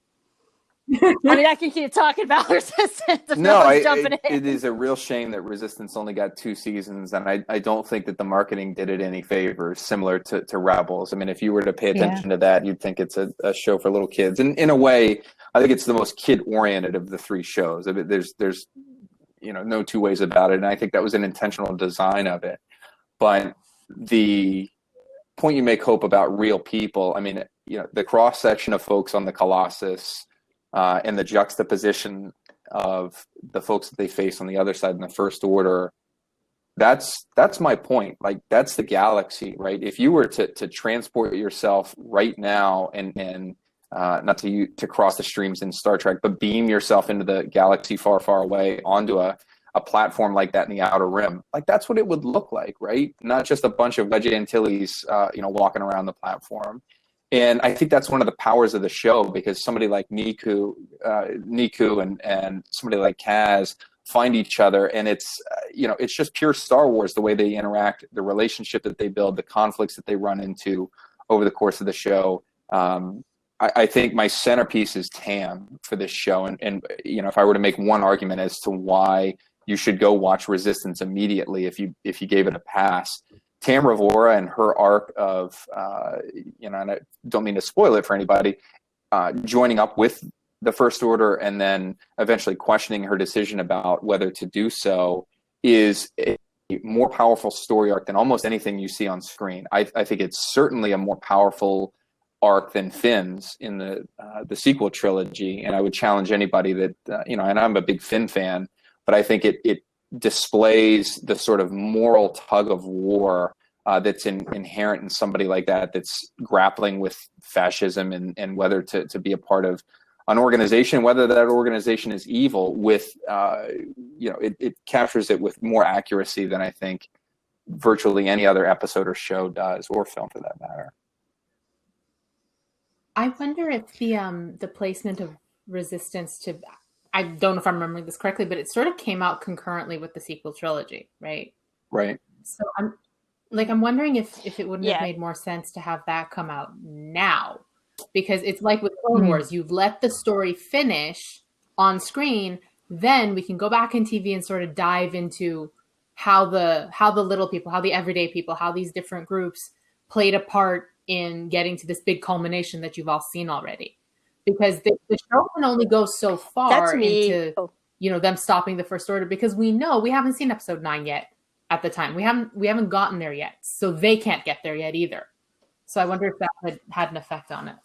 I mean, I can keep talking about Resistance. No, it is a real shame that Resistance only got 2 seasons, and I don't think that the marketing did it any favors, similar to Rebels. I mean, if you were to pay attention to that, you'd think it's a show for little kids. And in a way, I think it's the most kid-oriented of the 3 shows. I mean, there's no 2 ways about it, and I think that was an intentional design of it. But the point you make, Hope, about real people, I mean, the cross-section of folks on the Colossus, and the juxtaposition of the folks that they face on the other side in the First Order, that's my point. Like, that's the galaxy, right? If you were to transport yourself right now and not to cross the streams in Star Trek, but beam yourself into the galaxy far, far away onto a platform like that in the Outer Rim, like that's what it would look like, right? Not just a bunch of Wedge Antilles, walking around the platform. And I think that's one of the powers of the show, because somebody like Niku and somebody like Kaz find each other, and it's just pure Star Wars, the way they interact, the relationship that they build, the conflicts that they run into over the course of the show. I think my centerpiece is Tam for this show, and if I were to make one argument as to why you should go watch Resistance immediately if you gave it a pass, Tam Ravora and her arc of, and I don't mean to spoil it for anybody, joining up with the First Order and then eventually questioning her decision about whether to do so is a more powerful story arc than almost anything you see on screen. I think it's certainly a more powerful arc than Finn's in the sequel trilogy, and I would challenge anybody that, and I'm a big Finn fan, but I think it displays the sort of moral tug of war that's inherent in somebody like that's grappling with fascism and whether to be a part of an organization, whether that organization is evil. With it captures it with more accuracy than I think virtually any other episode or show does, or film for that matter. I wonder if the placement of Resistance to I don't know if I'm remembering this correctly, but it sort of came out concurrently with the sequel trilogy, right? Right. So I'm wondering if it wouldn't have made more sense to have that come out now, because it's like with Clone Wars, you've let the story finish on screen, then we can go back in TV and sort of dive into how the little people, how the everyday people, how these different groups played a part in getting to this big culmination that you've all seen already. Because the show can only go so far into them stopping the First Order, because we haven't seen episode 9 yet at the time. We haven't gotten there yet, so they can't get there yet either. So I wonder if that had an effect on it.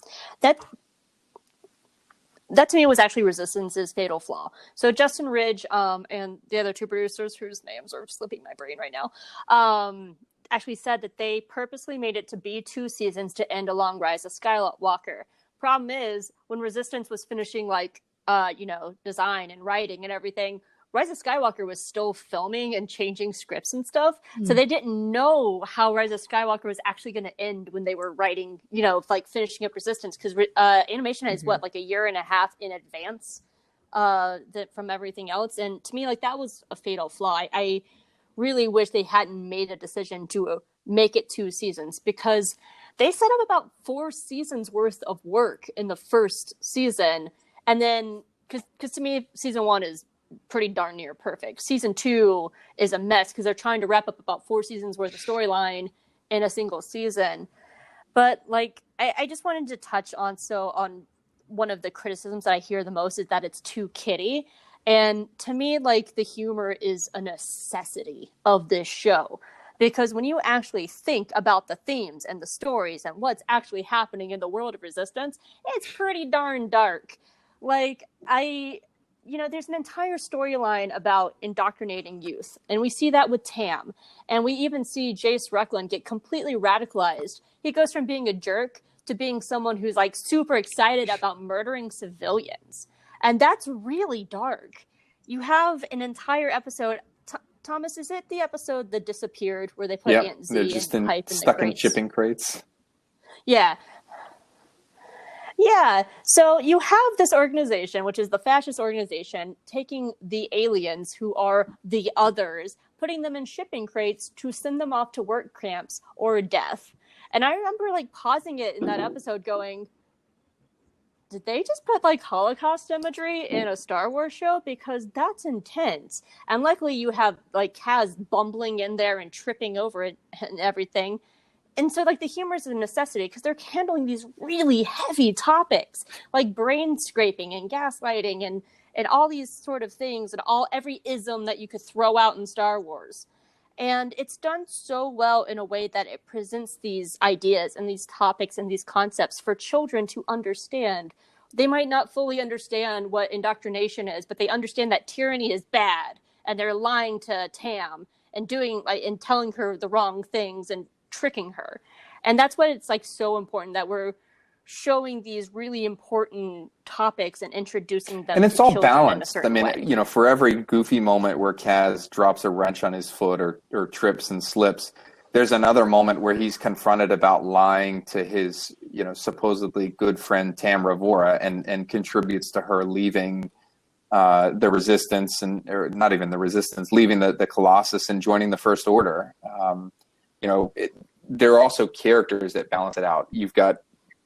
That to me was actually Resistance's fatal flaw. So Justin Ridge and the other two producers, whose names are slipping my brain right now, actually said that they purposely made it to be 2 seasons to end along Rise of Skywalker. Problem is, when Resistance was finishing design and writing and everything, Rise of Skywalker was still filming and changing scripts and stuff. So they didn't know how Rise of Skywalker was actually going to end when they were writing, finishing up Resistance, because animation is like a year and a half in advance from everything else. And to me, that was a fatal flaw. I really wish they hadn't made a decision to make it 2 seasons, because they set up about 4 seasons worth of work in the first season. And then, because to me, season 1 is pretty darn near perfect. Season 2 is a mess because they're trying to wrap up about 4 seasons worth of storyline in a single season. But I just wanted to touch on one of the criticisms that I hear the most is that it's too kiddie. And to me, the humor is a necessity of this show, because when you actually think about the themes and the stories and what's actually happening in the world of Resistance, it's pretty darn dark. There's an entire storyline about indoctrinating youth, and we see that with Tam, and we even see Jace Ruckland get completely radicalized. He goes from being a jerk to being someone who's super excited about murdering civilians, and that's really dark. You have an entire episode. Thomas, is it the episode that disappeared where they put Aunt Z they're just stuck in shipping crates? Yeah, so you have this organization, which is the fascist organization, taking the aliens, who are the others, putting them in shipping crates to send them off to work camps or death. And I remember pausing it in that episode going, did they just put Holocaust imagery in a Star Wars show? Because that's intense. And luckily you have Kaz bumbling in there and tripping over it and everything. And so, the humor is a necessity because they're handling these really heavy topics, like brain scraping and gaslighting and all these sort of things, and every ism that you could throw out in Star Wars. And it's done so well in a way that it presents these ideas and these topics and these concepts for children to understand. They might not fully understand what indoctrination is, but they understand that tyranny is bad, and they're lying to Tam and and telling her the wrong things and tricking her. And that's what it's so important that we're showing these really important topics and introducing them, and it's to all children balanced. in a certain way. For every goofy moment where Kaz drops a wrench on his foot or trips and slips, there's another moment where he's confronted about lying to his supposedly good friend Tamra Vora and contributes to her leaving the Resistance, or not even the Resistance, leaving the Colossus and joining the First Order. There are also characters that balance it out. You've got,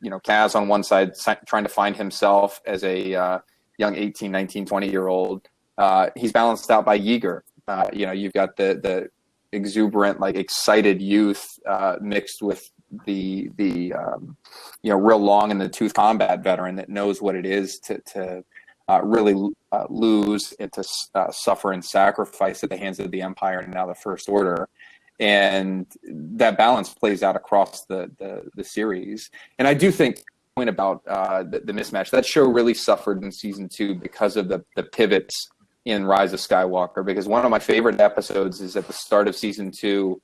Kaz on one side trying to find himself as a young 18, 19, 20-year-old. He's balanced out by Yeager. You've got the exuberant, excited youth mixed with the real long in the tooth combat veteran that knows what it is to really lose and to suffer and sacrifice at the hands of the Empire and now the First Order. And that balance plays out across the series. And I do think the point about the mismatch, that show really suffered in season 2 because of the pivots in Rise of Skywalker. Because one of my favorite episodes is at the start of season 2,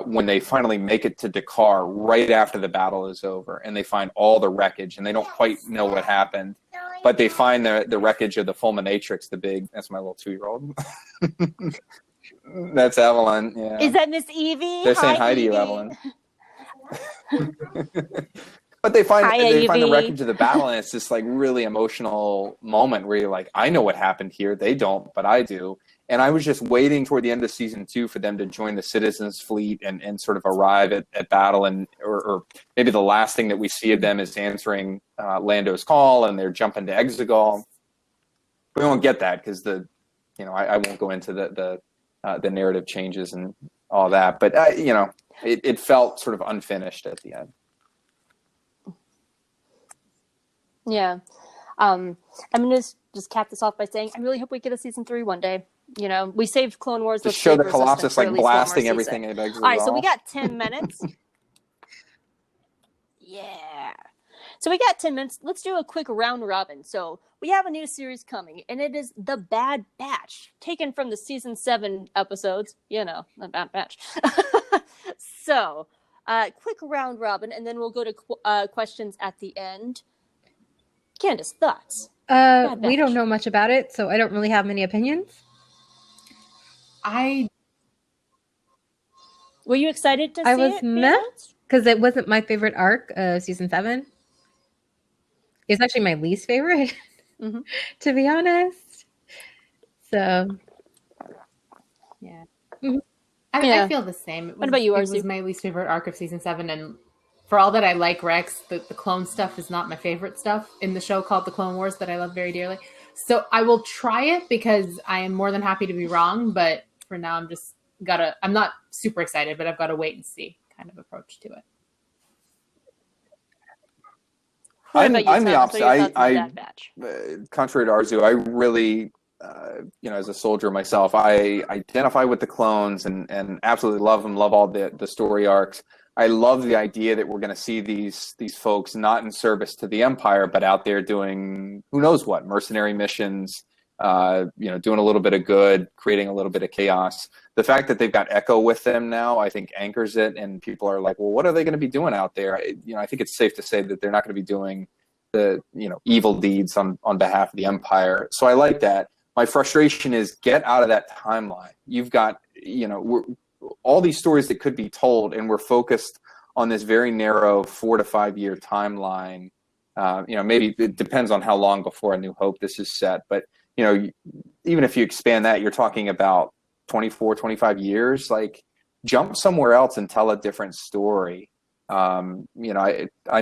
when they finally make it to Dakar right after the battle is over, and they find all the wreckage, and they don't quite know what happened, but they find the wreckage of the Fulminatrix, that's my little 2-year-old. That's Evelyn. Yeah. Is that Miss Evie? They're saying hi to you, Evie. Evelyn. But they find the Ivy. wreckage of the battle, and it's this like really emotional moment where you're like, I know what happened here. They don't, but I do. And I was just waiting toward the end of season 2 for them to join the Citizens Fleet and sort of arrive at battle, and or maybe the last thing that we see of them is answering Lando's call, and they're jumping to Exegol. We won't get that because I won't go into the narrative changes and all that, but it felt sort of unfinished at the end. Yeah. I'm going to just cap this off by saying I really hope we get a season 3 one day. We saved Clone Wars. Just show the Colossus like blasting everything at Exegol. All right, so we got 10 minutes. Yeah. So we got 10 minutes. Let's do a quick round robin. So we have a new series coming, and it is The Bad Batch, taken from the season 7 episodes. The Bad Batch. So, quick round robin, and then we'll go to questions at the end. Candace, thoughts? We don't know much about it, so I don't really have many opinions. Were you excited to see it? I was meh, because it wasn't my favorite arc of season 7. It's actually my least favorite, to be honest. So, yeah. Mm-hmm. I feel the same. What about you, Arzu? It was my least favorite arc of season 7, and for all that I like Rex, the clone stuff is not my favorite stuff in the show called The Clone Wars that I love very dearly. So I will try it because I am more than happy to be wrong, but for now I'm not super excited, but I've got to wait and see kind of approach to it. I'm the opposite. Contrary to Arzu, I really, as a soldier myself, I identify with the clones and absolutely love them. Love all the story arcs. I love the idea that we're going to see these folks not in service to the Empire, but out there doing who knows what, mercenary missions. Doing a little bit of good, creating a little bit of chaos. The fact that they've got Echo with them now, I think anchors it, and people are like, well, what are they going to be doing out there? I think it's safe to say that they're not going to be doing the, evil deeds on behalf of the Empire. So I like that. My frustration is get out of that timeline. You've got, all these stories that could be told, and we're focused on this very narrow 4 to 5 year timeline. Maybe it depends on how long before A New Hope this is set, but even if you expand that, you're talking about 24, 25 years, like jump somewhere else and tell a different story. I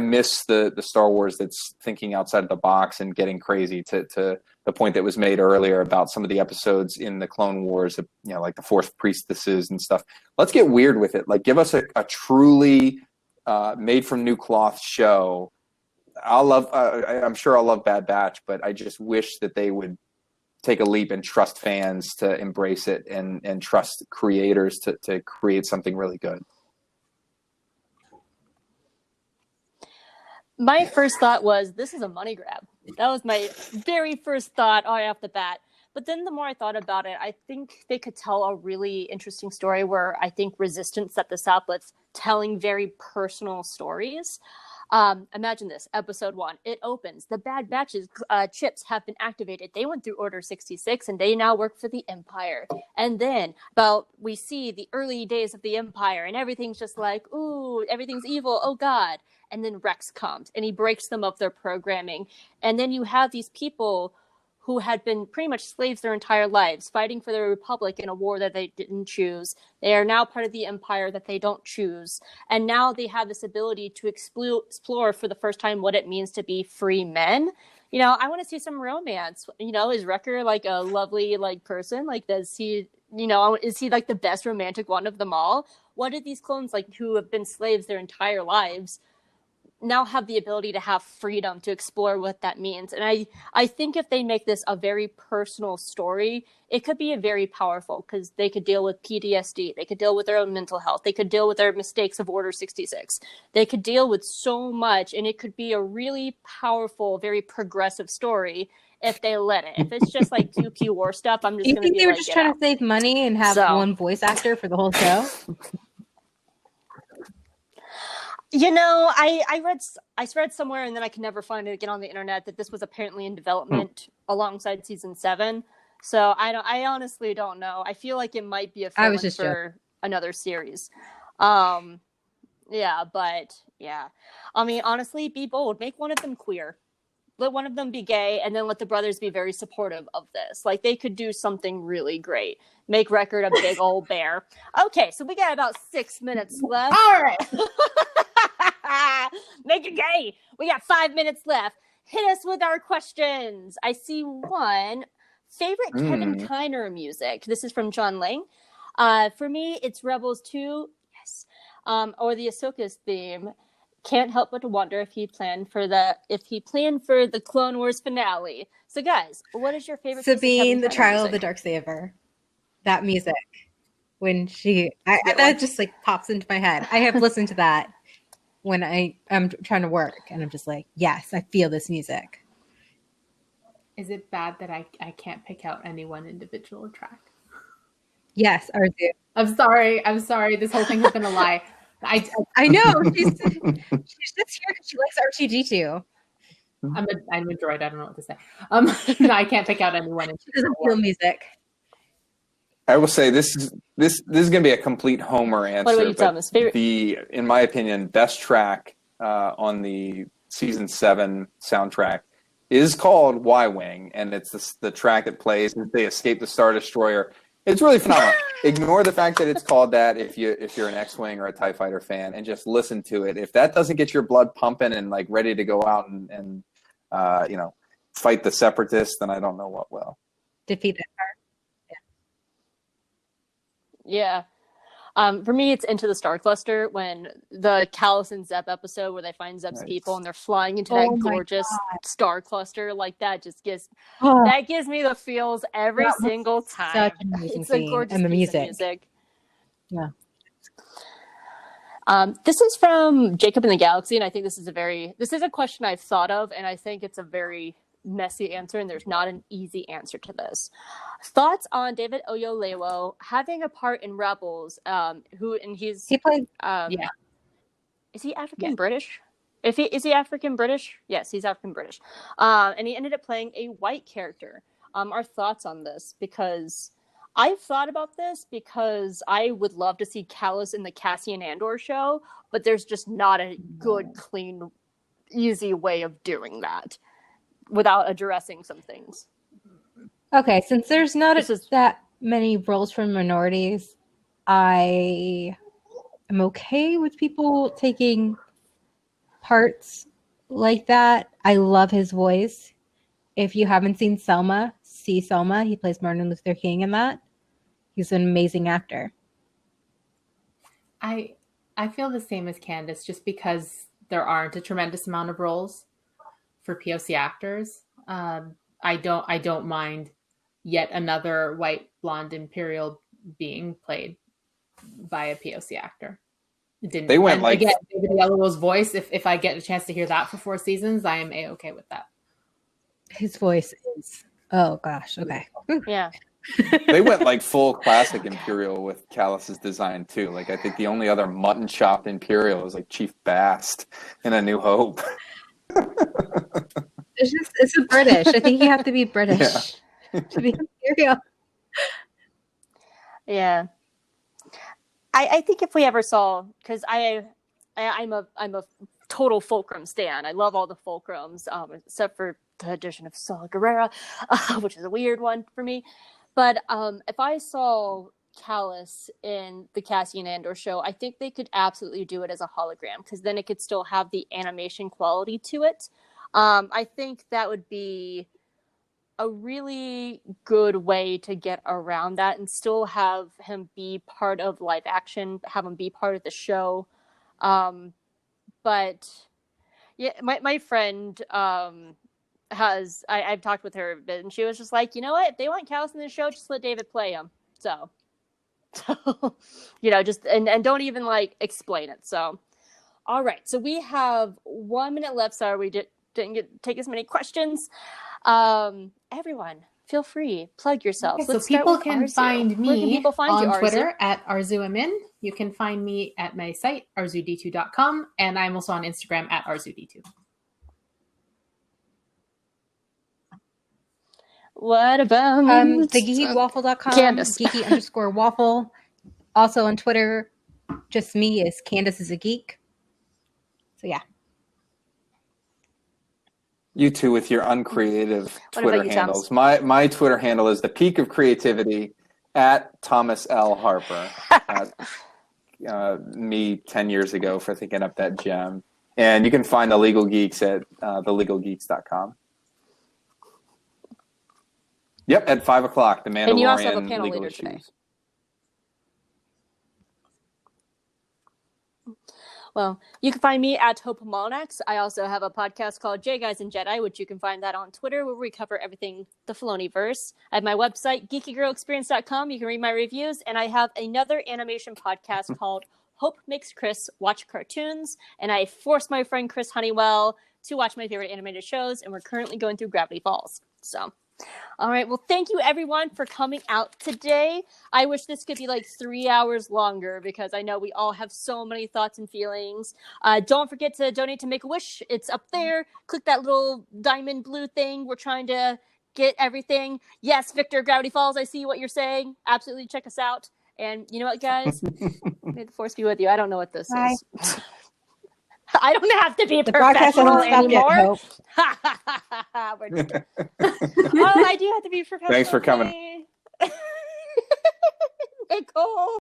miss the Star Wars that's thinking outside of the box and getting crazy to the point that was made earlier about some of the episodes in the Clone Wars, like the Force priestesses and stuff. Let's get weird with it. Like give us a truly made from new cloth show. I'm sure I'll love Bad Batch, but I just wish that they would take a leap and trust fans to embrace it and trust creators to create something really good. My first thought was, this is a money grab. That was my very first thought right off the bat. But then the more I thought about it, I think they could tell a really interesting story where I think Resistance set this up with telling very personal stories. Imagine this, episode 1, it opens. The Bad Batch's chips have been activated. They went through Order 66 and they now work for the Empire. And then we see the early days of the Empire and everything's just like, ooh, everything's evil. Oh God. And then Rex comes and he breaks them of their programming. And then you have these people who had been pretty much slaves their entire lives, fighting for the Republic in a war that they didn't choose. They are now part of the Empire that they don't choose. And now they have this ability to explore for the first time what it means to be free men. I want to see some romance. Is Wrecker like a lovely person? Like, does he, is he like the best romantic one of them all? What did these clones who have been slaves their entire lives now have the ability to have freedom to explore what that means? And I think if they make this a very personal story, it could be very powerful because they could deal with PTSD. They could deal with their own mental health. They could deal with their mistakes of Order 66. They could deal with so much, and it could be a really powerful, very progressive story if they let it. If it's just like QQ war stuff, I'm just going to be like, they were just trying to save money and have one voice actor for the whole show? I read somewhere, and then I can never find it again on the internet, that this was apparently in development alongside season 7. So I honestly don't know. I feel like it might be a fill-in for another series. Yeah, but yeah. I mean, honestly, be bold. Make one of them queer. Let one of them be gay, and then let the brothers be very supportive of this. Like, they could do something really great. Make Record a big old bear. Okay, so we got about 6 minutes left. All right. Make it gay. We got 5 minutes left. Hit us with our questions. I see one. Favorite Kevin Kiner music. This is from John Lang. For me, it's Rebels 2. Yes. Or the Ahsoka's theme. Can't help but to wonder if he planned for the Clone Wars finale. So, guys, what is your favorite? Sabine, the Trial music? of the Darksaber. That music, when that just like pops into my head. I have listened to that when I'm trying to work, and I'm just like, yes, I feel this music. Is it bad that I can't pick out any one individual track? Yes, Arzu. I'm sorry. This whole thing has been a lie. I know she's just here because she likes RTG2. I'm a droid. I don't know what to say. No, I can't pick out anyone. She doesn't feel music. I will say this is going to be a complete homer answer. What about you, Thomas? Favorite? In my opinion, best track on the season 7 soundtrack is called Y-Wing, and it's the track that plays as they escape the Star Destroyer. It's really phenomenal. Ignore the fact that it's called that if you're an X-Wing or a TIE Fighter fan, and just listen to it. If that doesn't get your blood pumping and like ready to go out and fight the Separatists, then I don't know what will. Defeat it. Yeah. For me, it's Into the Star Cluster, when the Callus and Zeb episode where they find Zeb's people and they're flying into that gorgeous star cluster. Like, that just gives me the feels every single time. Such an amazing it's a gorgeous and the piece music. of music. Yeah. This is from Jacob in the Galaxy, and I think this is a question I've thought of, and I think it's a very messy answer, and there's not an easy answer to this. Thoughts on David Oyelowo having a part in Rebels? He played. Is he African British? Is he African British? Yes, he's African British. And he ended up playing a white character. Our thoughts on this, because I've thought about this, because I would love to see Callus in the Cassian Andor show, but there's just not a good, clean, easy way of doing that without addressing some things. Okay, since there's not that many roles for minorities, I am okay with people taking parts like that. I love his voice. If you haven't seen Selma, see Selma. He plays Martin Luther King in that. He's an amazing actor. I feel the same as Candace, just because there aren't a tremendous amount of roles for POC actors. I don't mind yet another white blonde Imperial being played by a POC actor. David Oyelowo's voice. If I get a chance to hear that for 4 seasons, I am A-okay with that. His voice is, oh gosh, okay. Yeah. They went like full classic Imperial with Callus's design too. Like, I think the only other mutton chopped Imperial is like Chief Bast in A New Hope. It's a British. I think you have to be British to be Imperial. Yeah. I think if we ever saw, because I'm a total Fulcrum stan. I love all the Fulcrums, except for the addition of Saw Gerrera, which is a weird one for me. But if I saw Callus in the Cassian Andor show, I think they could absolutely do it as a hologram, because then it could still have the animation quality to it. I think that would be a really good way to get around that and still have him be part of live action, have him be part of the show. But yeah, my friend I've talked with her a bit, and she was just like, you know what? If they want Callus in the show, just let David play him. So just and don't even like explain it. So, all right. So we have 1 minute left. Sorry, we didn't take as many questions. Everyone, feel free, plug yourselves. Okay, so people can find me on Twitter Arzu? at ArzuAmin. You can find me at my site, arzud2.com, and I'm also on Instagram at arzud2. What about thegeekywaffle.com, Candace? geeky_waffle. Also on Twitter, just me is Candace is a geek. So yeah. You two with your uncreative What Twitter about you, handles. My Twitter handle is the peak of creativity at Thomas L. Harper. Me 10 years ago for thinking up that gem. And you can find the Legal Geeks at thelegalgeeks.com. Yep, at 5 o'clock, the Mandalorian And you also have a panel legal later issues. today. Well, you can find me at Hope Mullinax. I also have a podcast called J Guys and Jedi, which you can find that on Twitter, where we cover everything the Filoniverse. I have my website, geekygirlexperience.com. You can read my reviews. And I have another animation podcast called Hope Makes Chris Watch Cartoons. And I forced my friend Chris Honeywell to watch my favorite animated shows. And we're currently going through Gravity Falls. So, all right. Well, thank you, everyone, for coming out today. I wish this could be like 3 hours longer because I know we all have so many thoughts and feelings. Don't forget to donate to Make-A-Wish. It's up there. Click that little diamond blue thing. We're trying to get everything. Yes, Victor, Gravity Falls, I see what you're saying. Absolutely check us out. And you know what, guys? May the force be with you. I don't know what this is. I don't have to be a professional anymore. Oh, I do have to be professional. Thanks for coming. Nicole.